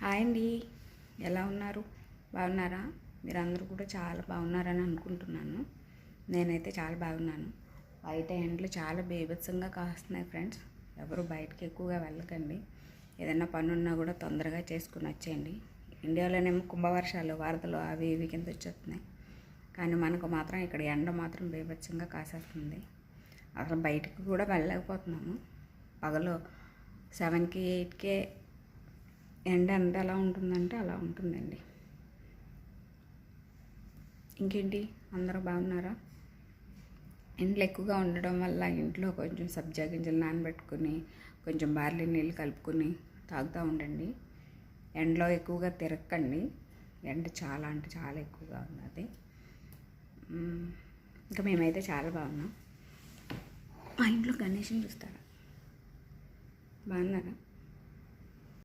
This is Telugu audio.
హాయ్ అండి, ఎలా ఉన్నారు? బాగున్నారా? మీరందరూ కూడా చాలా బాగున్నారని అనుకుంటున్నాను. నేనైతే చాలా బాగున్నాను. బయట ఎండలు చాలా బీభత్సంగా కాస్తున్నాయి ఫ్రెండ్స్. ఎవరు బయటకి ఎక్కువగా వెళ్ళకండి. ఏదైనా పని ఉన్నా కూడా తొందరగా చేసుకుని వచ్చేయండి. ఇండియాలోనేమో కుంభవర్షాలు, వరదలు అవి ఇవి కింద వచ్చేస్తున్నాయి. కానీ మనకు మాత్రం ఇక్కడ ఎండ మాత్రం బీభత్సంగా కాసేస్తుంది. అసలు బయటికి కూడా వెళ్ళలేకపోతున్నాము. పగలు 7కి 8కే ఎండ ఎలా ఉంటుందంటే అలా ఉంటుందండి. ఇంకేంటి, అందరూ బాగున్నారా? ఎండలు ఎక్కువగా ఉండడం వల్ల ఇంట్లో కొంచెం సబ్జా గింజలు నానబెట్టుకుని కొంచెం బార్లీ నీళ్ళు కలుపుకొని తాగుతూ ఉండండి. ఎండలో ఎక్కువగా తిరగకండి. ఎండ చాలా అంటే చాలా ఎక్కువగా ఉన్నది. ఇంకా మేమైతే చాలా బాగున్నాం. మా ఇంట్లో గణేష్ని చూస్తారా? బాగున్నారా?